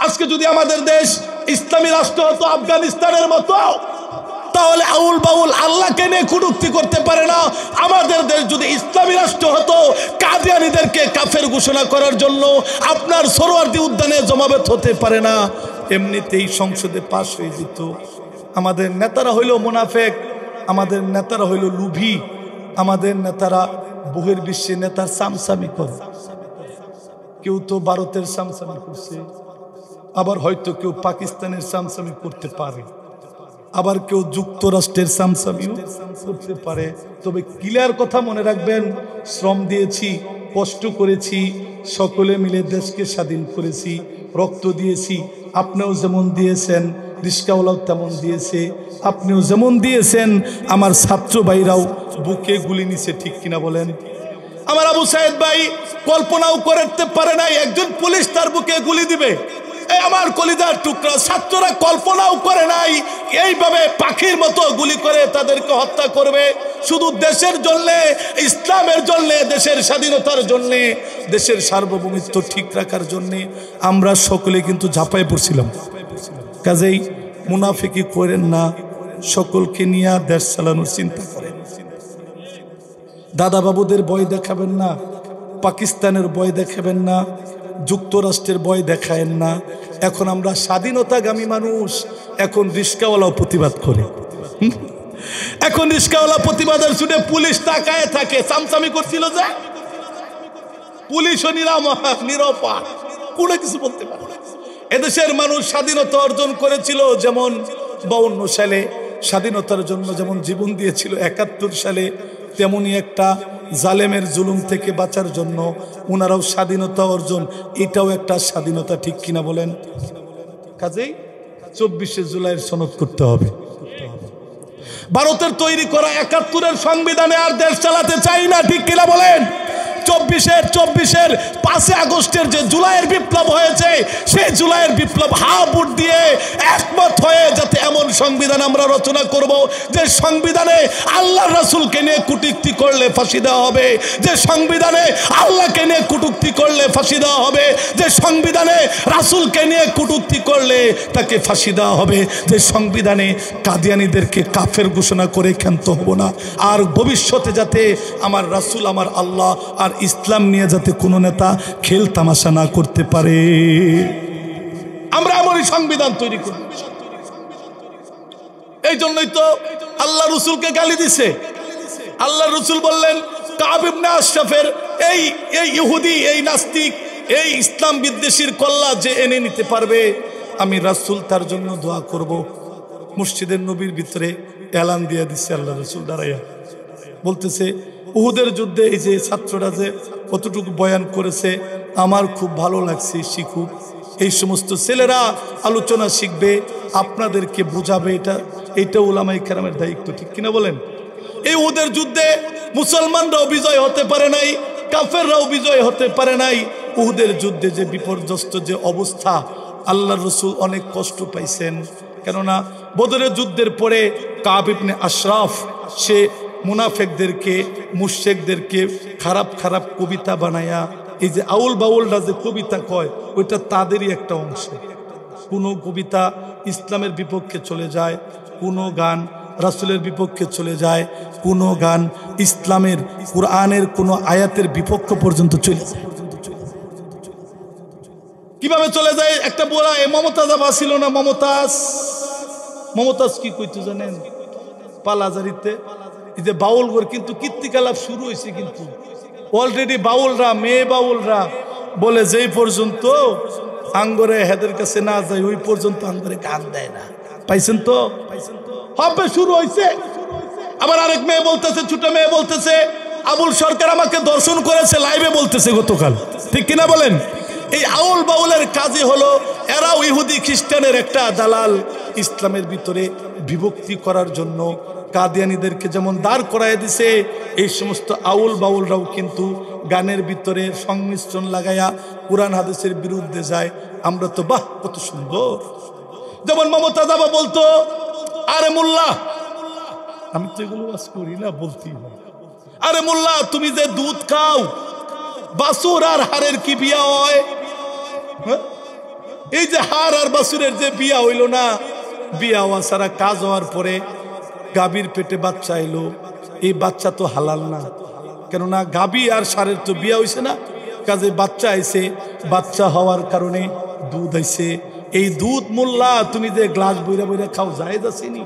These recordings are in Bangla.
আজকে যদি আমাদের দেশ ইসলামী রাষ্ট্র হতো আফগানিস্তানের মতো, তাহলে আউল বাউল আল্লাহকে নিয়ে কটূক্তি করতে পারে না। আমাদের দেশ যদি ইসলামী রাষ্ট্র হতো, কাদিয়ানীদেরকে কাফের ঘোষণা করার জন্য আপনার সোহরাওয়ার্দী উদ্যানে জমায়েত হতে পারে না, এমনিতেই সংসদে পাশ হয়ে যেত। আমাদের নেতারা হইল মুনাফেক, আমাদের নেতারা হইল লুভি, আমাদের নেতারা বহির্বিশ্বে নেতার সামসামি করে। কেউ তো ভারতের সামসামি করছে, আবার হয়তো কেউ পাকিস্তানের সামসামি করতে পারে, আবার কেউ যুক্তরাষ্ট্রের সামসামিও করতে পারে। তবে ক্লিয়ার কথা মনে রাখবেন, শ্রম দিয়েছি, কষ্ট করেছি, সকলে মিলে দেশকে স্বাধীন করেছি, রক্ত দিয়েছি। আপনিও যেমন দিয়েছেন, রিস্কাওয়ালাও তেমন দিয়েছে, আপনিও যেমন দিয়েছেন, আমার ছাত্র ভাইরাও বুকে গুলি নিছে, ঠিক কিনা বলেন? আমার আবু সাইদ ভাই কল্পনাও করতে পারে নাই একজন পুলিশ তার বুকে গুলি দিবে। এই আমার কলিজার টুকরা ছাত্ররা কল্পনাও করে নাই এইভাবে পাখির মতো গুলি করে তাদেরকে হত্যা করবে। শুধু দেশের জন্য, ইসলামের জন্য, দেশের স্বাধীনতার জন্য, দেশের সার্বভৌমত্ব ঠিক রাখার জন্য আমরা সকলে কিন্তু ঝাঁপায় পড়ছিলাম। কাজেই মুনাফিকি করেন না, সকলকে নিয়ে দেশ চালানোর চিন্তা করেন। দাদা বাবুদের ভয় দেখাবেন না, পাকিস্তানের ভয় দেখাবেন না, যুক্তরাষ্ট্রের ভয় দেখায়েন না। এখন আমরা স্বাধীনতাগামী মানুষ, এখন রিস্কাওয়ালাও প্রতিবাদ করে। এখন রিস্কাওয়ালা প্রতিবাদের শুনে পুলিশ তাকায় থাকে। সামসামি করছিল যে পুলিশও নিরাপদ, কোনো কিছু বলতে পারে না। এদেশের মানুষ স্বাধীনতা অর্জন করেছিল, যেমন 52 সালে স্বাধীনতার জন্য যেমন জীবন দিয়েছিল, 71 সালে তেমনি একটা জালেমের জুলুম থেকে বাঁচার জন্য ওনারাও স্বাধীনতা অর্জন, এটাও একটা স্বাধীনতা, ঠিক কিনা বলেন? কাজেই 24শে জুলাইয়ের সনদ করতে হবে। ভারতের তৈরি করা 71-এর সংবিধানে আর দেশ চালাতে চাই না, ঠিক কিনা বলেন? 24-এর 5 আগস্টের যে জুলাইয়ের বিপ্লব হয়েছে, সেই জুলাইয়ের বিপ্লব ভোট দিয়ে একমত হয়ে যাতে এমন সংবিধান আমরা রচনা করব যে সংবিধানে আল্লাহর রাসূলকে নিয়ে কটূক্তি করলে ফাঁসি দেওয়া হবে, যে সংবিধানে আল্লাহকে নিয়ে কটূক্তি করলে ফাঁসি দেওয়া হবে, যে সংবিধানে রাসূলকে নিয়ে কটূক্তি করলে তাকে ফাঁসি দেওয়া হবে, যে সংবিধানে কাদিয়ানীদেরকে কাফের ঘোষণা করে ক্ষান্ত হব না। আর ভবিষ্যতে যাতে আমার রাসূল, আমার আল্লাহ আর ইসলাম নিয়ে যাতে কোনো নেতা খেল তামাশা না করতে পারে, আমরা এমনই সংবিধান তৈরি করব। এই জন্যই তো আল্লাহ রসুলকে গালি দিছে। আল্লাহ রসুল বললেন, কাব ইবনে আশরাফের এই ইহুদি, এই নাস্তিক, এই ইসলাম বিদ্বেষীর কল্লা যে এনে নিতে পারবে, আমি রাসূল তার জন্য দোয়া করব। মসজিদের নবীর ভিতরে এলান দিয়ে দিচ্ছে আল্লাহ রসুল দাঁড়াইয়া, বলতেছে উহুদের যুদ্ধে এই যে ছাত্ররা যে কতটুকু বয়ান করেছে আমার খুব ভালো লাগছে, শিখুক। এই সমস্ত ছেলেরা আলোচনা শিখবে, আপনাদেরকে বুঝাবে, এটা উলামায়ে কেরামের দায়িত্ব, ঠিক কিনা বলেন? এই উহুদের যুদ্ধে মুসলমানরাও বিজয় হতে পারে নাই, কাফেররাও বিজয় হতে পারে নাই। উহুদের যুদ্ধে যে বিপর্যস্ত যে অবস্থা, আল্লাহর রাসূল অনেক কষ্ট পাইছেন। কেননা বদরের যুদ্ধের পরে কাব ইবনে আশরাফ সে মুনাফেকদেরকে, মুশরিকদেরকে খারাপ খারাপ কবিতা বানায়া, এই যে আউল বাউলরা যে কবিতা কয়, ওইটা তাদেরই একটা অংশ। কোনো কবিতা ইসলামের বিপক্ষে চলে যায়, কোনো গান রাসূলের বিপক্ষে চলে যায়, কোনো গান ইসলামের কোরআনের কোনো আয়াতের বিপক্ষ পর্যন্ত চলে যায়। কিভাবে চলে যায়? একটা বলা মমতাজ ছিল না, মমতাজ কি কইতো জানেন? পালাজারিতে এই যে বাউলগর কিন্তু কীর্তিকলাপ শুরু হয়েছে, কিন্তু অলরেডি বাউলরা, মেয়ে বাউলরা বলে যেই পর্যন্ত আঙ্গরে হেদের কাছে না যায় ওই পর্যন্ত আঙ্গরে গান দেয় না। পাইছেন তো? হবে শুরু হয়েছে। আবার আরেক মেয়ে বলতেছে, ছোট মেয়ে বলতেছে, আবুল সরকার আমাকে দর্শন করেছে, লাইভে বলতেছে গতকাল, ঠিক কিনা বলেন? এই আউল বাউলের কাজই হলো এরাও ইহুদি খ্রিস্টানের একটা দালাল, ইসলামের ভিতরে বিভক্তি করার জন্য কাদিয়ানীদেরকে যেমন দাঁড় করায় দিছে, এই সমস্ত আউল বাউলরাও কিন্তু গানের ভিতরে সংমিশ্রণ লাগায়া কুরআন হাদিসের বিরুদ্ধে যায়। আমরা তো বাহ কত সুন্দর, যেমন মমতাজ আবা বলতো, আরে মোল্লা, আমি তো এগুলো ওয়াজ করি না, বলতেই হয়, আরে মোল্লা তুমি যে দুধ খাও, বাছুর আর হাড়ের কি বিয়া হয়? এই যে হার আর বাছুরের যে বিয়া হইল না, বিয়া হওয়া সারা কাজ হওয়ার পরে গাভীর পেটে বাচ্চা এলো, এই বাচ্চা তো হালাল না, কেননা গাভী আর ষাঁড়ের তো বিয়া হইছে না, কাজে বাচ্চা আইছে, বাচ্চা হওয়ার কারণে দুধ আইছে। এই দুধ মোল্লা তুমি যে গ্লাস বইরা বইরা খাও, জায়েজ আসেনি?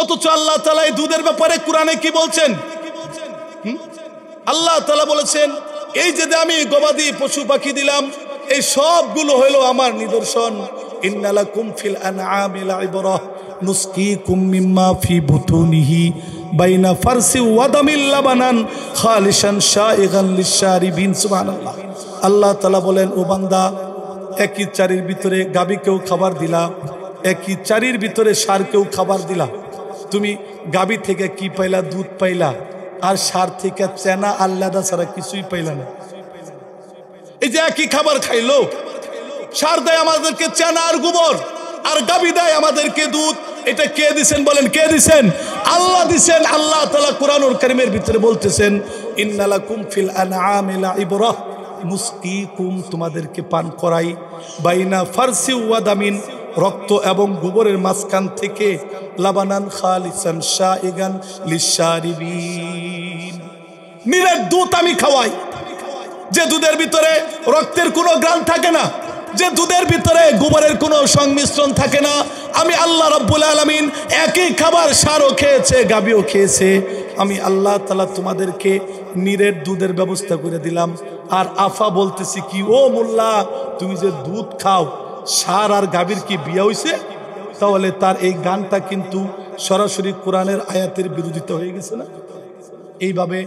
অথচ আল্লাহ তাআলা এই দুধের ব্যাপারে কোরআনে কি বলছেন? আল্লাহ তাআলা বলেছেন, এই যে আমি গবাদি পশু পাখি দিলাম, এই সবগুলো হলো আমার নিদর্শন। ইন্নালাকুম ফিল আনআমি লাইবরাহ নুসকিকুম মিম্মা ফি বুতুনিহি বাইনা ফারসি ওয়া দামিল লাবানান খালিশান শাইগান লিশারিবিন। সুবহানাল্লাহ। আল্লাহ তাআলা বলেন, ও বান্দা, একই চারির ভিতরে গাভীকেও খাবার দিলা, একই চারির ভিতরে ষাঁড়কেও খাবার দিলা। তুমি গাভী থেকে কি পাইলা? দুধ পাইলা। আর ষাঁড় থেকে চেনা আল্লাদা ছাড়া কিছুই পাইলা না। এই যে একই খাবার খাইলো, ষাঁড় দেয় আমাদেরকে চেনা আর গোবর, আর গাভী দেয় আমাদেরকে দুধ। এটা কে দিছেন বলেন? কে দিছেন? আল্লাহ দিছেন। আল্লাহ তাআলা কুরআনুল কারীমের ভিতরে বলতেছেন, ইন্নালাকুম ফিল আনআমি লাইবরাহ মুসকিকুম, তোমাদেরকে পান করাই, বাইনা ফারসি ওয়া দামিন, রক্ত এবং গোবরের মাঝখান থেকে, লাবানান খালিসান শাইগান লিশারিবিন, নিরেট দুধ আমি খাওয়াই, যে দুধের ভিতরে রক্তের কোনো গ্রান থাকে না, যে দুধের ভিতরে গোবরের কোনো সংমিশ্রণ থাকে না। আমি আল্লাহ রাব্বুল আলামিন একই খাবার ষাঁড়ও খেয়েছে, গাভীও খেয়েছে। আমি আল্লাহ তাআলা তোমাদেরকে নিরেট দুধের ব্যবস্থা করে দিলাম। আর আফা বলতেছি কি, ও মোল্লা, তুমি যে দুধ খাও, ষাঁড় আর গাভীর কি বিয়া হইছে? তাহলে তার এই গানটা কিন্তু সরাসরি কোরআনের আয়াতের বিরোধিতা হয়ে গেছে না? এইভাবে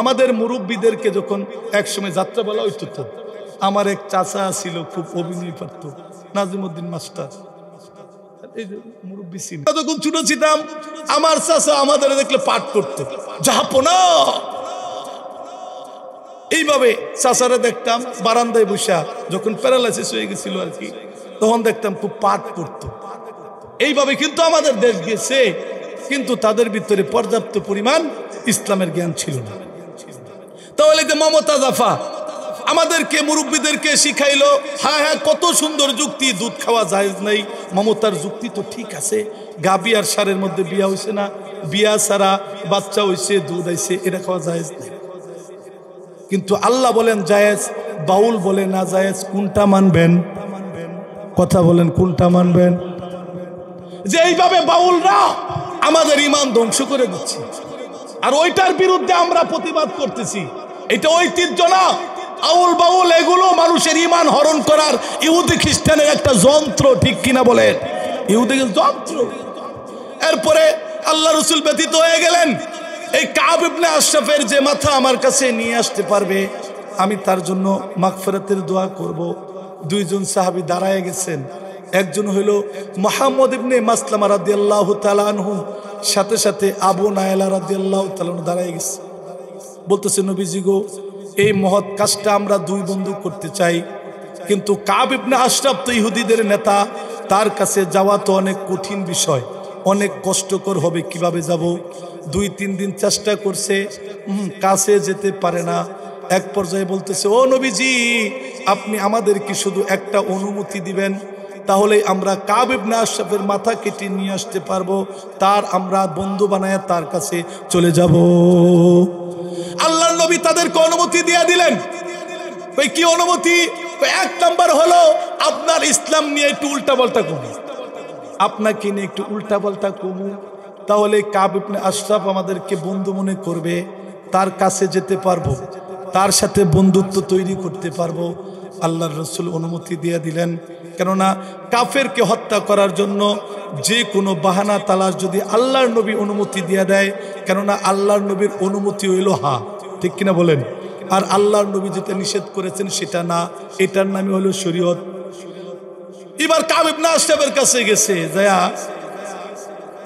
আমাদের মুরব্বীদেরকে যখন একসময় যাত্রা বলা হইতো, তো আমার এক চাচা ছিল, খুব অভিনয় পারত, নাজিমউদ্দিন মাস্টার, এই যে মুরব্বী ছিল। যখন ছোট ছিলাম, আমার চাচা আমাদের দেখলে পাঠ করতো, জাহাপনা। এইভাবে চাচারা দেখতাম বারান্দায় বসা, যখন প্যারালাইসিস হয়ে গেছিল আর কি, তখন দেখতাম খুব পাঠ করতো। এইভাবে কিন্তু আমাদের দেশ গেছে, কিন্তু তাদের ভিতরে পর্যাপ্ত পরিমাণ ইসলামের জ্ঞান ছিল না। তাহলে যে মমতাজ আফা আমাদেরকে মুরব্বীদেরকে শিখাইলো, হ্যাঁ হ্যাঁ কত সুন্দর যুক্তি, দুধ খাওয়া জায়েজ নাই। মমতার যুক্তি তো ঠিক আছে, গাভী আর ষাঁড়ের মধ্যে বিয়া হইছে না, বিয়া ছাড়া বাচ্চা হইছে, দুধ আইছে, এটা খাওয়া জায়েজ নাই। কিন্তু আল্লাহ বলেন জায়েজ, বাউল বলে না জায়েজ। কোনটা মানবেন? কথা বলেন, কোনটা মানবেন? যে এইভাবে বাউলরা আমাদের ঈমান ধ্বংস করে দিচ্ছে, আর ওইটার বিরুদ্ধে আমরা প্রতিবাদ করতেছি। এটা ঐতিহ্য না, আউল বাউল এগুলো মানুষের ঈমান হরণ করার ইহুদি খ্রিস্টানের একটা যন্ত্র, ঠিক কিনা বলেন? ইহুদি যন্ত্র। এরপরে আল্লাহ রাসূল ব্যতীত হয়ে গেলেন। এই কাব ইবনে আশরাফের যে মাথা আমার কাছে নিয়ে আসতে পারবে, আমি তার জন্য মাগফিরাতের দোয়া করব। দুইজন সাহাবী দাঁড়ায় গেছেন, একজন হইল মুহাম্মদ ইবনে মাসলামা রাদিয়াল্লাহু তাআলা আনহু, সাথে সাথে আবু নায়লা রাদিয়াল্লাহু তাআলা দাঁড়ায় গেছে। বলতেছে, নবীজি গো, এই মহৎ কাজটা আমরা দুই বন্ধু করতে চাই, কিন্তু কাব ইবনে আশরাফ তো ইহুদিদের নেতা, তার কাছে যাওয়া তো অনেক কঠিন বিষয়, অনেক কষ্টকর হবে, কিভাবে যাব? 2-3 দিন চেষ্টা করছে, কাছে যেতে পারে না। এক পর্যায়ে বলতেছে, ও নবীজি, আপনি আমাদেরকে শুধু একটা অনুমতি দিবেন, তাহলে আমরা কাব ইবনে আশরাফের মাথা কেটে নিয়ে আসতে পারবো, তার আমরা বন্ধু বানায় তার কাছে চলে যাব। আল্লাহর নবী তাদেরকে অনুমতি দিয়ে দিলেন। ওই কি অনুমতি? এক নাম্বার হলো, আপনার ইসলাম নিয়ে একটু উল্টা পাল্টা কমু, আপনাকে নিয়ে একটু উল্টা পাল্টা কমু, তাহলে কাব ইবনে আশরাফ আমাদেরকে বন্ধু মনে করবে, তার কাছে যেতে পারবো, তার সাথে বন্ধুত্ব তৈরি করতে পারবো। আল্লাহর রাসূল অনুমতি দিয়ে দিলেন, কেননা কাফেরকে হত্যা করার জন্য যে কোনো বাহানা তালাশ যদি আল্লাহর নবী অনুমতি দিয়ে দেয়, কেননা আল্লাহর নবীর অনুমতি হইল হা, ঠিক কিনা বলেন? আর আল্লাহর নবী যেটা নিষেধ করেছেন সেটা না, এটার নামই হলো শরীয়ত। এবার কাব ইবনে আশরাফের কাছে গেছে, যায়া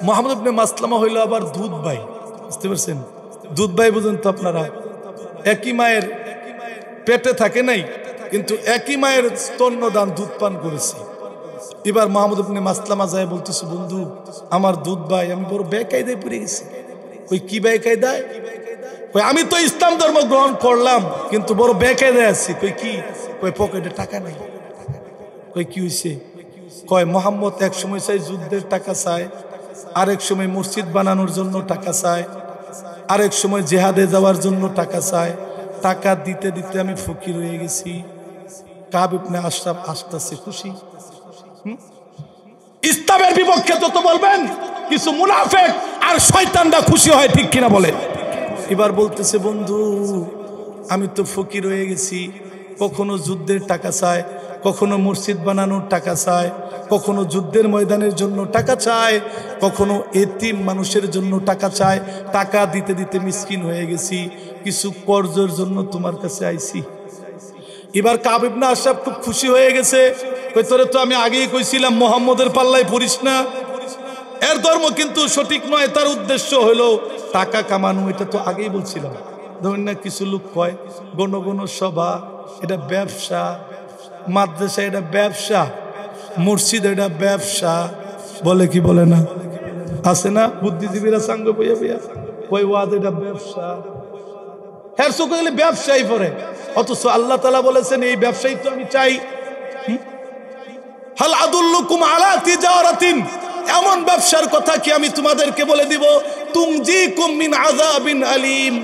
মুহাম্মদ ইবনে মাসলামা হইল আবার দুধ ভাই, বুঝতে পারছেন? দুধ ভাই বুঝেন তো আপনারা, একই মায়ের পেটে থাকে নাই, কিন্তু একই মায়ের স্তন্যদান, দুধ পান করেছে। এবার মুহাম্মদ ইবনে মাসলামা যায় বলতেছে, বন্ধু আমার দুধ ভাই, আমি বড় বেকায়দায় পড়ে গেছি। ওই কি বেকায়দায়? আমি তো ইসলাম ধর্ম গ্রহণ করলাম কিন্তু বড় বেকায়দা আছি। কই কি? কই পকেটে টাকা নাই। কই কি হইছে? কয় মোহাম্মদ এক সময় চাই যুদ্ধের টাকা চায়, আরেক সময় মসজিদ বানানোর জন্য টাকা চায়, আরেক সময় জেহাদে যাওয়ার জন্য টাকা চায়। টাকা দিতে দিতে আমি ফকির হয়ে গেছি। কাব ইবনে আশরাফ আসতেছে খুশি। ইসলামের বিপক্ষে যত বলবেন কিছু মুনাফিক আর শয়তানরা খুশি হয়, ঠিক কিনা বলেন? এবার বলতেছে বন্ধু আমি তো ফকির হয়ে গেছি, কখনো যুদ্ধের টাকা চায়, কখনো মসজিদ বানানোর টাকা চায়, কখনো যুদ্ধের ময়দানের জন্য টাকা চায়, কখনো এতিম মানুষের জন্য টাকা চায়। টাকা দিতে দিতে মিসকিন হয়ে গেছি, কিছু কর্জের জন্য তোমার কাছে আইছি। এবার কাব ইবনে আশরাফ খুব খুশি হয়ে গেছে। কই তোরে তো আমি আগেই কইছিলাম মুহাম্মদের পাল্লায় পড়িস না, এর ধর্ম কিন্তু সঠিক নয়, তার উদ্দেশ্য হলো টাকা কামানো। এটা তো আগেই বলছিলাম। ধরুন না কিছু লোক কয় গণ গণ সভা এটা ব্যবসা, মাদ্রাসা এটা ব্যবসা, মসজিদ এটা ব্যবসা, বলে কি বলে না? আছে না বুদ্ধিজীবীরা সাঙ্গ বইয়া বইয়া কই ওয়াজ এটা ব্যবসা। হ্যাঁ চোখে গেলে ব্যবসায়ী পরে, অথচ আল্লাহ তাআলা বলেছেন এই ব্যবসায়ী তো আমি চাই। হাল আদুল্লুকুম আলা তিজারাতিন, এমন ব্যবসার কথা কি আমি তোমাদেরকে বলে দিব তুনজিকুম মিন আযাবিন আলীম,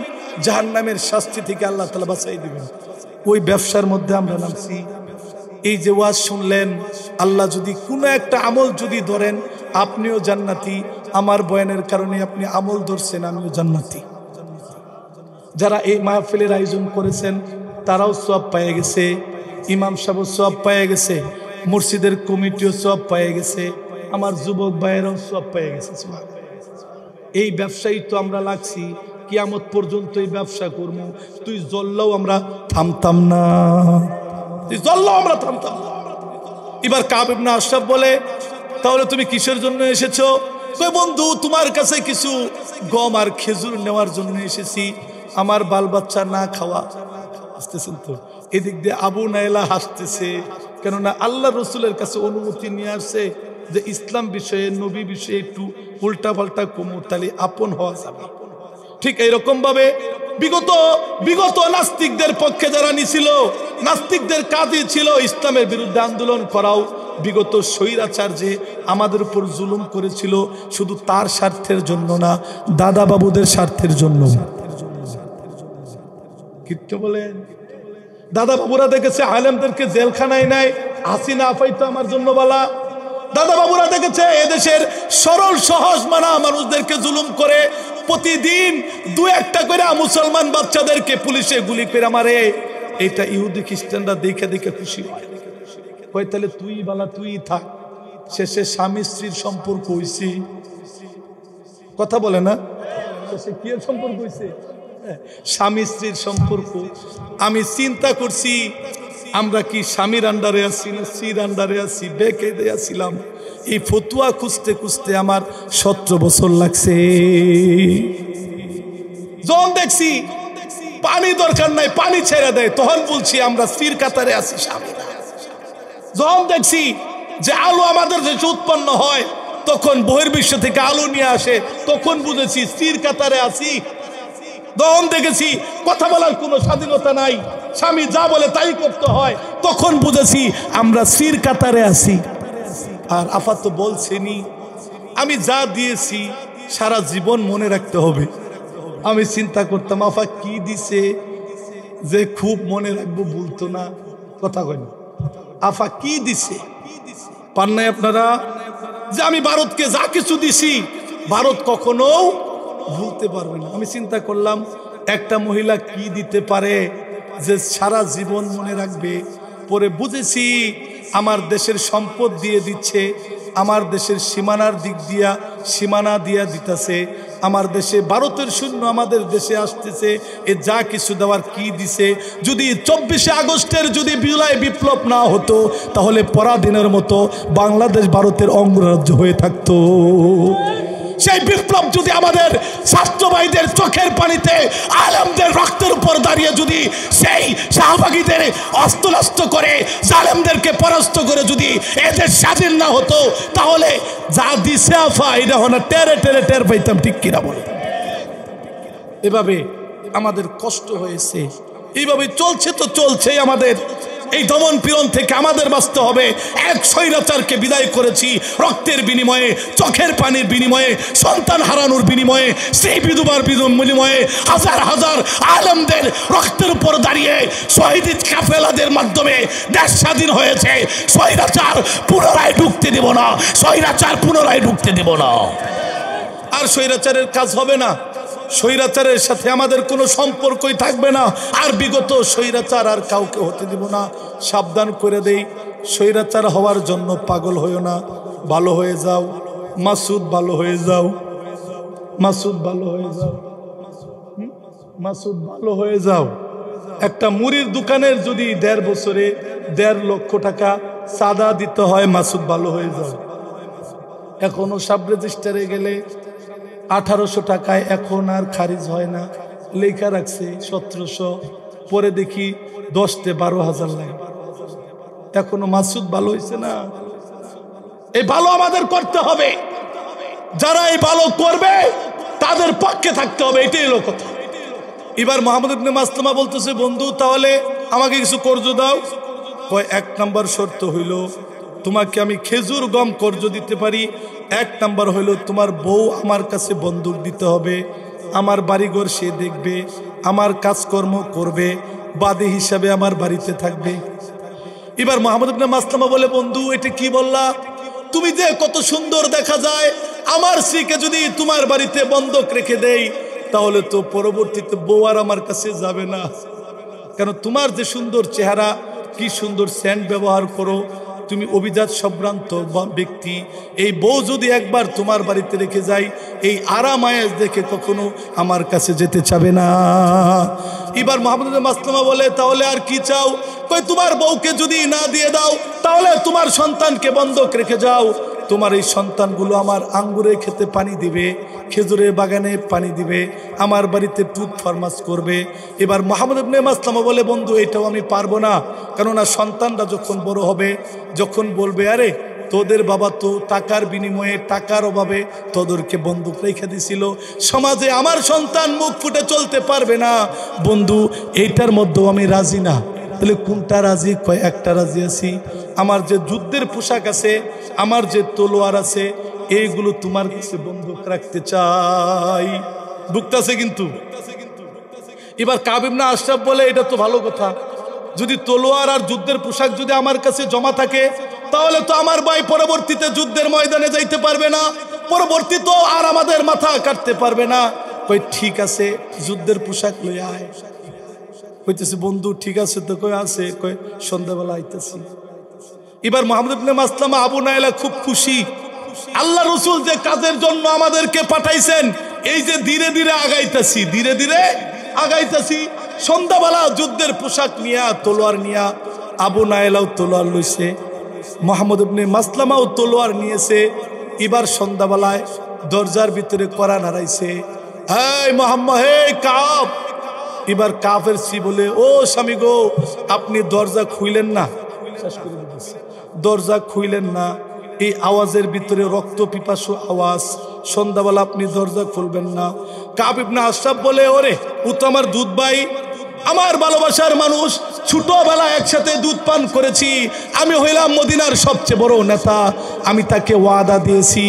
জাহান্নামের শাস্তি থেকে আল্লাহ তাআলা বাঁচাই দিবেন। ওই ব্যবসার মধ্যে আমরা নামছি। এই যে ওয়াজ শুনলেন, আল্লাহ যদি কোনো একটা আমল যদি ধরেন আপনিও জান্নাতি, আমার বয়ানের কারণে আপনি আমল ধরছেন, আমিও জান্নাতি। যারা এই মাহফিলের আয়োজন করেছেন তারাও সওয়াব পেয়ে গেছে, ইমাম সাহেবও সওয়াব পেয়ে গেছে, মসজিদের কমিটিও সওয়াব পেয়ে গেছে, আমার যুবক ভাইয়েরাও সওয়াব পেয়ে গেছে। এই ব্যবসায়ী তো আমরা লাগছি, কিয়ামত পর্যন্ত এই ব্যবসা করব। তুই জ্বললেও আমরা থামতাম না, তুই জ্বললেও আমরা থামতাম না। এবার কাব ইবনে আশরাফ বলে তাহলে তুমি কিসের জন্য এসেছো? কই বন্ধু তোমার কাছে কিছু গম আর খেজুর নেওয়ার জন্য এসেছি, আমার বাল বাচ্চা না খাওয়া। হাসতেছেন তো? এদিক দিয়ে আবু নাইলা হাসতেছে, কেননা আল্লাহ রসুলের কাছে অনুমতি নিয়ে আসছে যে ইসলাম বিষয়ে নবী বিষয়ে একটু উল্টা পাল্টা কোমর তালি আপন হওয়া যাবে। ঠিক এইরকম ভাবে বিগত নাস্তিকদের পক্ষে যারা নিছিল, নাস্তিকদের কাজই ছিল ইসলামের বিরুদ্ধে আন্দোলন করাও। বিগত স্বৈরাচার যে আমাদের উপর জুলুম করেছিল শুধু তার স্বার্থের জন্য না, দাদা বাবুদের স্বার্থের জন্য। কিচ্ছু বলেন দাদা বাবুরা দেখেছে আলেমদেরকে জেলখানায় নেয়, হাসিনা আফাই তো আমার জন্য বলা। দাদা বাবুরা দেখেছে এদেশের সরল সহজ মানা মানুষদেরকে জুলুম করে, প্রতিদিন দু একটা করে মুসলমান বাচ্চাদেরকে পুলিশে গুলি করে মারে। এটা ইহুদি খ্রিস্টানরা দেখে দেখে খুশি হয়। কই তাহলে তুই বালা তুই থাক। শেষে স্বামী স্ত্রীর সম্পর্ক হইছে, কথা বলে না? শেষে কি সম্পর্ক হইছে? স্বামী স্ত্রীর সম্পর্ক। আমি চিন্তা করছি আমরা কি স্বামীর আন্ডারে আছি না স্ত্রীর আন্ডারে আছি, বেকায়দা আছিলাম। এই ফতুয়া খুঁজতে খুঁজতে আমার 17 বছর লাগছে। যখন দেখছি পানি দরকার নাই, পানি ছেড়ে দেয়, তখন বলছি আমরা স্ত্রীর কাতারে আছি, স্বামী না। যখন দেখছি যে আলু আমাদের দেশে উৎপন্ন হয়, তখন বহির্বিশ্ব থেকে আলু নিয়ে আসে, তখন বুঝেছি স্ত্রীর কাতারে আছি। যখন দেখেছি কথা বলার কোনো স্বাধীনতা নাই, স্বামী যা বলে তাই করতে হয়, তখন বুঝেছি আমরা স্ত্রীর কাতারে আছি। আর আফা তো বলছেনি আমি যা দিয়েছি সারা জীবন মনে রাখতে হবে। আমি চিন্তা করতাম আফা কি দিছে যে খুব মনে রাখবো, বলতো না। কথা কই না, আফা কি দিছে পান নাই আপনারা? যে আমি ভারতকে যা কিছু দিছি ভারত কখনো ভুলতে পারবে না। আমি চিন্তা করলাম একটা মহিলা কি দিতে পারে যে সারা জীবন মনে রাখবে। পরে বুঝেছি আমার দেশের সম্পদ দিয়ে দিচ্ছে, আমার দেশের সীমানার দিক দিয়া সীমানা দিয়া দিতেছে, আমার দেশে ভারতের সৈন্য আমাদের দেশে আসতেছে, এ যা কিছু দেওয়ার কি দিছে। যদি 24শে আগস্টের যদি জুলাই বিপ্লব না হতো তাহলে পরাধীনের মতো বাংলাদেশ ভারতের অঙ্গরাজ্য হয়ে থাকতো। সেই বিপ্লব যদি আমাদের ছাত্রভাইদের চোখের পানিতে আলেমদের রক্তের উপর দাঁড়িয়ে যদি সেই শাহবাগীদের অস্ত্রনষ্ট করে জালেমদেরকে পরাস্ত করে যদি এদের স্বাধীন না হতো তাহলে যা দিছে আফা এটা হলো টেরে টেরে টের পাইতাম, ঠিক কিনা বলে? এভাবে আমাদের কষ্ট হয়েছে। এইভাবে চলছে তো চলছেই। আমাদের এই দমন পীড়ন থেকে আমাদের বাঁচতে হবে। এক স্বৈরাচারকে বিদায় করেছি রক্তের বিনিময়ে, চোখের পানির বিনিময়ে, সন্তান হারানোর বিনিময়ে, সেই বিধবার বিনিময়ে, হাজার হাজার আলেমদের রক্তের উপর দাঁড়িয়ে শহীদ কাফেলাদের মাধ্যমে দেশ স্বাধীন হয়েছে। স্বৈরাচার পুনরায় ঢুকতে দেব না, স্বৈরাচার পুনরায় ঢুকতে দেব না। আর স্বৈরাচারের কাজ হবে না, স্বৈরাচারের সাথে আমাদের কোনো সম্পর্কই থাকবে না। আর বিগত স্বৈরাচার আর কাউকে হতে দিব না। সাবধান করে দেই, স্বৈরাচার হওয়ার জন্য পাগল হইও না, ভালো হয়ে যাও। মাসুদ ভালো হয়ে যাও, মাসুদ ভালো হয়ে যাও, মাসুদ ভালো হয়ে যাও। একটা মুড়ির দোকানের যদি 1.5 বছরে 1.5 লক্ষ টাকা চাঁদা দিতে হয়, মাসুদ ভালো হয়ে যাও। এখনো সাব রেজিস্টারে গেলে 1800 টাকায় এখন আর খারিজ হয় না, লেখা রাখছে 1700, পরে দেখি 10-12,000 লাগে। এখনো মাসুদ ভালো হয়েছে না। এই ভালো আমাদের করতে হবে, যারা এই ভালো করবে তাদের পক্ষে থাকতে হবে, এটাই হলো কথা। এবার মোহাম্মদ ইবনে মাসলামা বলতেছে, বন্ধু তাহলে আমাকে কিছু কর্জ দাও। কয় 1 নাম্বার শর্ত হইল তোমাকে আমি খেজুর গম কর্জ দিতে পারি। 1 নাম্বার হইল তোমার বউ আমার কাছে বন্দুক দিতে হবে, আমার বাড়িঘর সে দেখবে, আমার কাজকর্ম করবে, বাদী হিসাবে আমার বাড়িতে থাকবে। এবার মোহাম্মদ ইবনে মাসলামা বলে, বন্ধু এটা কি বললা? তুমি যে কত সুন্দর দেখা যায়, আমার স্ত্রীকে যদি তোমার বাড়িতে বন্ধক রেখে দেই তাহলে তো পরবর্তীতে বউ আর আমার কাছে যাবে না। কেন, তোমার যে সুন্দর চেহারা, কি সুন্দর সেন্ট ব্যবহার করো, তুমি অভিজাত সম্ভ্রান্ত ব্যক্তি, এই বউ যদি একবার তোমার বাড়িতে রেখে যাই, এই আরাম আয়েশ দেখে কখনো আমার কাছে যেতে চাবে না। এবার মোহাম্মদ ইবনে মাসলামা বলে, তাহলে আর কি চাও? কই তোমার বউকে যদি না দিয়ে দাও তাহলে তোমার সন্তানকে বন্ধক রেখে যাও, তোমার এই সন্তানগুলো আমার আঙ্গুরের খেতে পানি দিবে, খেজুরের বাগানে পানি দিবে, আমার বাড়িতে টুথ ফরমাস করবে। এবার মোহাম্মদ ইবনে মাসলামা বলে, বন্ধু এটাও আমি পারবো না, কেননা সন্তানরা যখন বড় হবে, যখন বলবে আরে তোদের বাবা তো টাকার বিনিময়ে, টাকার অভাবে তোদেরকে বন্দুক রেখে দিছিল, সমাজে আমার সন্তান মুখ ফুটে চলতে পারবে না। বন্ধু এইটার মধ্যেও আমি রাজি না। তাহলে কোনটা রাজি? কয় একটা রাজি আছি, আমার যে যুদ্ধের পোশাক আছে, আমার যে তলোয়ার আছে, এইগুলো তোমার কাছে বন্দুক রাখতে চাই। ঢুকতেছে কিন্তু। এবার কাব ইবনে আশরাফ বলে, এটা তো ভালো কথা, যদি তলোয়ার আর যুদ্ধের পোশাক যদি আমার কাছে জমা থাকে তাহলে তো আমার ভাই পরবর্তীতে যুদ্ধের ময়দানে যাইতে পারবে না, পরবর্তীতে আর আমাদের মাথা কাটতে পারবে না। কই ঠিক আছে, যুদ্ধের পোশাক লই আয়। কইতেছে, বন্ধু ঠিক আছে তো? কই আছে? কই সন্ধ্যাবেলা আইতেছি। এবার মোহাম্মদ ইবনে মাসলামা আবু নাইলা খুব খুশি, আল্লাহ রসুল যে কাজের জন্য আমাদেরকে পাঠাইছেন, এই যে ধীরে ধীরে আগাইতেছি, ধীরে ধীরে আগাইতেছি। সন্ধ্যাবেলা যুদ্ধের পোশাক নিয়া, তলোয়ার নিয়া, আবু নাইলাও তলোয়ার লইছে, মোহাম্মদ ইবনে মাসলামাও তলোয়ার নিয়েছে। এবার সন্ধ্যাবেলায় দরজার ভিতরে কড়া নাড়াইছে, এই মোহাম্মদ, হে কাব। এবার কাফের স্ত্রী বলে, ও স্বামী গো, আপনি দরজা খুইলেন না, দরজা খুইলেন না। এই আওয়াজের ভিতরে রক্ত পিপাসু আওয়াজ, সন্ধ্যাবেলা আপনি দরজা খুলবেন না। কাব ইবনে আশরাফ বলে, ওরে ও তো আমার দুধ ভাই, আমার ভালোবাসার মানুষ, ছোটবেলা একসাথে দুধ পান করেছি, আমি হইলাম মদিনার সবচেয়ে বড় নেতা, আমি তাকে ওয়াদা দিয়েছি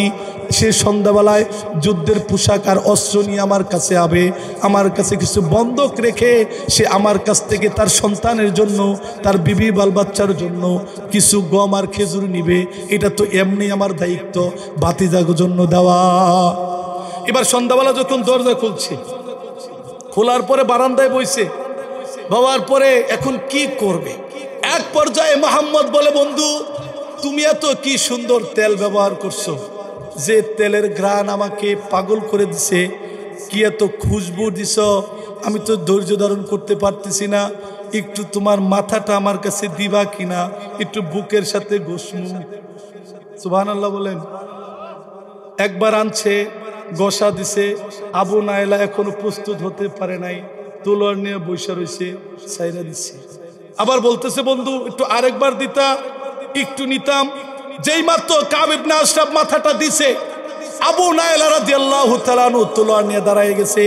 সে সন্ধ্যাবেলায় যুদ্ধের পোশাক আর অস্ত্র নিয়ে আমার কাছে আবে, আমার কাছে কিছু বন্ধক রেখে সে আমার কাছ থেকে তার সন্তানের জন্য, তার বিবি বাল বাচ্চার জন্য কিছু গম আর খেজুর নিবে। এটা তো এমনি আমার দায়িত্ব, ভাতিজার জন্য দেওয়া। এবার সন্ধ্যাবেলা যখন দরজা খুলছে, খোলার পরে বারান্দায় বইছে, বাবার পরে এখন কি করবে? এক পর্যায়ে মোহাম্মদ বলে, বন্ধু তুমি এত কি সুন্দর তেল ব্যবহার করছো, যে তেলের ঘ্রাণ আমাকে পাগল করে দিছে, কি এত খুশবু দিছ, আমি তো ধৈর্য ধারণ করতে পারতেছি না, একটু তোমার মাথাটা আমার কাছে দিবা কিনা, একটু বুকের সাথে ঘষমু। সুবহানাল্লাহ বলেন। একবার আনছে, গোসা দিছে, আবু নাইলা এখনো প্রস্তুত হতে পারে নাই, তলোয়ার নিয়ে বৈশা রয়েছে, সাইরা দিচ্ছে। আবার বলতেছে, বন্ধু একটু আরেকবার দিতা, একটু নিতাম। যেই মাত্র কাব ইবনে আশরাফ মাথাটা দিছে, আবু নাইলা রাদিয়াল্লাহু তাআলা আনহু তলোয়ার নিয়ে দাঁড়ায় গেছে।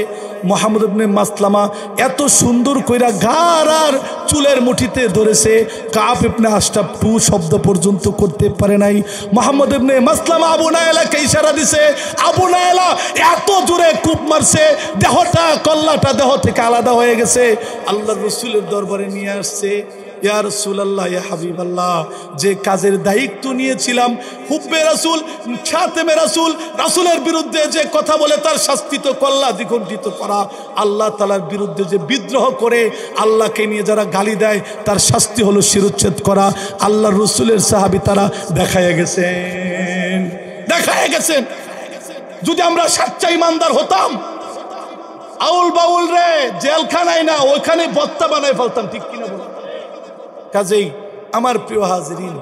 মুহাম্মদ ইবনে মাসলামা এত সুন্দর কইরা ঘাড় আর চুলের মুঠিতে ধরেছে, কাব ইবনে আশরাফ টু শব্দ পর্যন্ত করতে পারে নাই। মুহাম্মদ ইবনে মাসলামা আবু নাইলাকে ইশারা দিছে, আবু নাইলা এত জোরে কূপ মারছে দেহটা কল্লাটা দেহ থেকে আলাদা হয়ে গেছে। আল্লাহর রাসূলের দরবারে নিয়ে আসছে, ইয়া রাসূলুল্লাহ, ইয়া হাবিবাল্লাহ, যে কাজের দায়িত্ব নিয়েছিলাম হুব্বে রাসূল, খাতেমে রাসূল, রাসূলের বিরুদ্ধে যে কথা বলে তার শাস্তি তো কল্লা দ্বিখণ্ডিত করা, আল্লাহ তাআলার বিরুদ্ধে যে বিদ্রোহ করে আল্লাহকে নিয়ে যারা গালি দেয় তার শাস্তি হলো শিরোচ্ছেদ করা। আল্লাহর রাসূলের সাহাবী তারা দেখায় গেছেন। যদি আমরা সচ্চা ইমানদার হতাম, আউল বাউল রে জেলখানায় না ওইখানে বত্তা বানায় ফেলতাম, ঠিক কিনা বলো? কাজেই আমার প্রিয় হাজিরিন,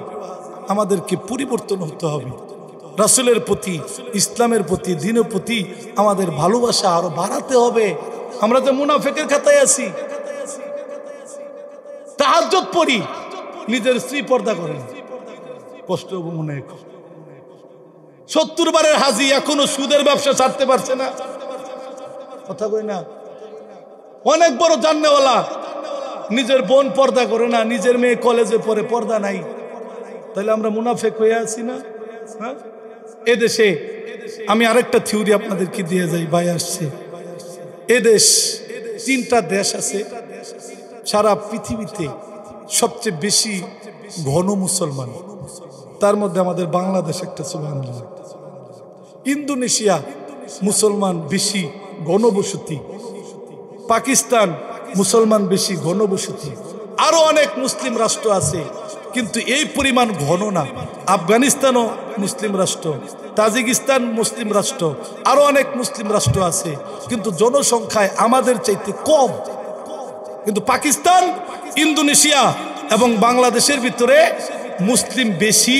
আমাদেরকে পরিবর্তন হতে হবে। রাসূলের প্রতি, ইসলামের প্রতি, দ্বীনের প্রতি আমাদের ভালোবাসা আরো বাড়াতে হবে। আমরা যে মুনাফিকের খাতায় আছি, তাহাজ্জুদ পড়ি, নিজের স্ত্রী পর্দা করেন, কষ্ট মনে 70 বারের হাজি এখনো সুদের ব্যবসা ছাড়তে পারছে না, কথা কই না? অনেক বড় জান্নেওয়ালা, নিজের বোন পর্দা করে না, নিজের মেয়ে কলেজে পড়ে পর্দা নাই, তাহলে আমরা মুনাফিক হয়ে আছি না? হ্যাঁ, এদেশে আমি আরেকটা থিওরি আপনাদেরকে দিয়ে যাই, ভাই আসছে, এদেশ 3টা দেশ আছে সারা পৃথিবীতে সবচেয়ে বেশি ঘন মুসলমান, তার মধ্যে আমাদের বাংলাদেশ একটা, সুবহানাল্লাহ। ইন্দোনেশিয়া মুসলমান বেশি ঘনবসতি, পাকিস্তান মুসলমান বেশি ঘনবসতি, আরো অনেক মুসলিম রাষ্ট্র আছে কিন্তু এই পরিমাণ ঘন না। আফগানিস্তানও মুসলিম রাষ্ট্র, তাজিকিস্তান মুসলিম রাষ্ট্র, আরো অনেক মুসলিম রাষ্ট্র আছে কিন্তু জনসংখ্যায় আমাদের চাইতে কম। কিন্তু পাকিস্তান, ইন্দোনেশিয়া এবং বাংলাদেশের ভিতরে মুসলিম বেশি।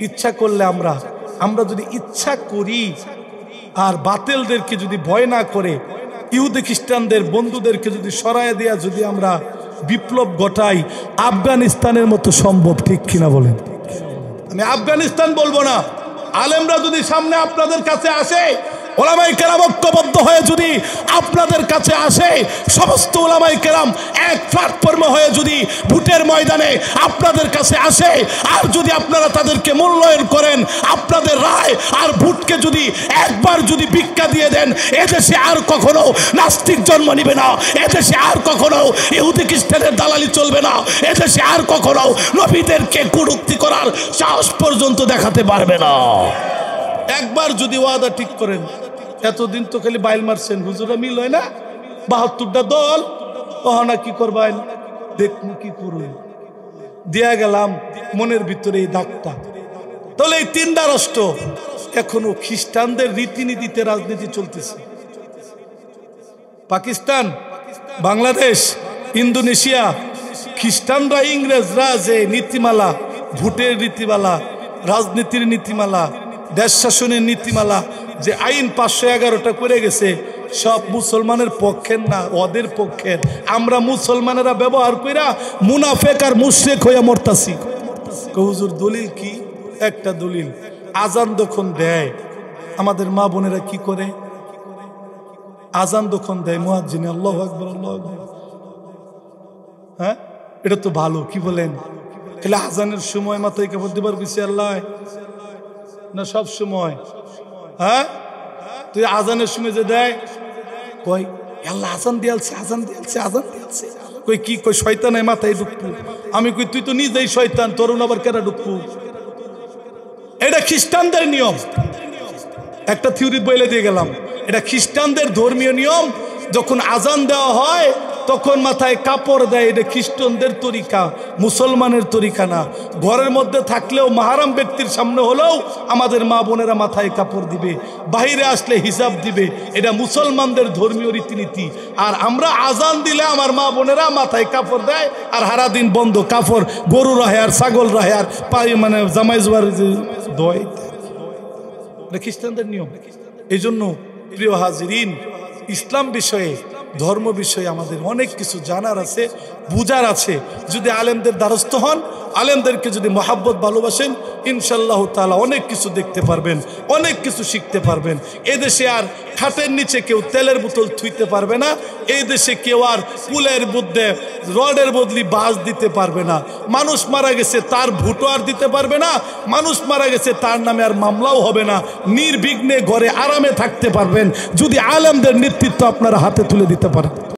ইচ্ছা করলে আমরা যদি ইচ্ছা করি আর বাতিলদেরকে যদি ভয় না করে ইহুদি খ্রিস্টানদের বন্ধুদেরকে যদি সরায় দেয়া যদি আমরা বিপ্লব ঘটাই, আফগানিস্তানের মতো সম্ভব, ঠিক কিনা বলেন? আমি আফগানিস্তান বলবো না, আলেমরা যদি সামনে আপনাদের কাছে আসে, ওলামায়ে কেরাম ঐক্যবদ্ধ হয়ে যদি আপনাদের কাছে আসে, সমস্ত ওলামায়ে কেরাম এক প্ল্যাটফর্মে হয়ে যদি ভোটের ময়দানে আপনাদের কাছে আসে, আর যদি আপনারা তাদেরকে মূল্যায়ন করেন, আপনাদের রায় আর ভোটকে যদি একবার যদি ভিক্ষা দিয়ে দেন, এদেশে আর কখনো নাস্তিক জন্ম নিবে না, এদেশে আর কখনো ইহুদি খ্রিস্টানের দালালি চলবে না, এদেশে আর কখনো নবীদেরকে কটূক্তি করার সাহস পর্যন্ত দেখাতে পারবে না। একবার যদি ওয়াদা ঠিক করেন, এতদিন তো খালি বাইল মারছেন, হুজুরা মিল হয় না, 72টা দল, ওহানা কি করবেন, দেখুন কি করুন, দিয়া গেলাম মনের ভিতরে এই দাগটা। তাহলে এই 3টা রাষ্ট্র এখনো খ্রিস্টানদের রীতিনীতিতে রাজনীতি চলতেছে। পাকিস্তান, বাংলাদেশ, ইন্দোনেশিয়া, খ্রিস্টানরা ইংরেজরা যে নীতিমালা, ভোটের নীতিমালা, রাজনীতির নীতিমালা, দেশ শাসনের নীতিমালা, যে আইন 511টা করে গেছে, সব মুসলমানের পক্ষের না, ওদের পক্ষের। আমরা মুসলমানেরা ব্যবহার কইরা মুনাফেক আর মুশরিক হয়ে মরতাছি। হুজুর দলিল কি? একটা দলিল, আজান যখন দেয় আমাদের মা বোনেরা কি করে? আজান যখন দেয় মুয়াজ্জিন আল্লাহু আকবার, আল্লাহু আকবার, হ্যাঁ, এটা তো ভালো, কি বলেন? তাহলে আজানের সময় মাথায় কাপড় দিবার বেশি আল্লাহ না সব সময়? হ্যাঁ, তুই আজানের সময় যে দেয় কই আল্লাহ আজান দিয়ালছে, আজান দিয়ালছে, আজান দিয়ালছে, কই কি কই শয়তান মাথায় ঢুকবো? আমি কই তুই তো নিজেই শয়তান, তরুণ আবার কেন ঢুকবো? এটা খ্রিস্টানদের নিয়ম। একটা থিওরি বলে দিয়ে গেলাম, এটা খ্রিস্টানদের ধর্মীয় নিয়ম। যখন আজান দেওয়া হয় তখন মাথায় কাপড় দেয়, এটা খ্রিস্টানদের তরিকা, মুসলমানের তরিকা না। ঘরের মধ্যে থাকলেও মাহারাম ব্যক্তির সামনে হলেও আমাদের মা বোনেরা মাথায় কাপড় দিবে, বাইরে আসলে হিসাব দিবে, এটা মুসলমানদের ধর্মীয় রীতিনীতি। আর আমরা আজান দিলে আমার মা বোনেরা মাথায় কাপড় দেয় আর সারা দিন বন্ধ কাপড়, গরু রাহে আর ছাগল রাহে আর মানে জামাই জোয়ার দোয়, এটা খ্রিস্টানদের নিয়ম। এই জন্য প্রিয় হাজিরিন, ইসলাম বিষয়ে, ধর্ম বিষয়ে আমাদের অনেক কিছু জানার আছে, বুঝার আছে। যদি আলেমদের দ্বারস্থ হন, আলেমদেরকে যদি মহাব্বত ভালোবাসেন, ইনশাআল্লাহ তাআলা অনেক কিছু দেখতে পারবেন, অনেক কিছু শিখতে পারবেন। এদেশে আর খাটের নিচে কেউ তেলের বোতল থুইতে পারবে না। এই দেশে কেউ আর পুলের মধ্যে রডের বদলি বাস দিতে পারবে না। মানুষ মারা গেছে তার ভোটও আর দিতে পারবে না, মানুষ মারা গেছে তার নামে আর মামলাও হবে না। নির্বিঘ্নে ঘরে আরামে থাকতে পারবেন যদি আলেমদের নেতৃত্ব আপনারা হাতে তুলে দিতে পারেন।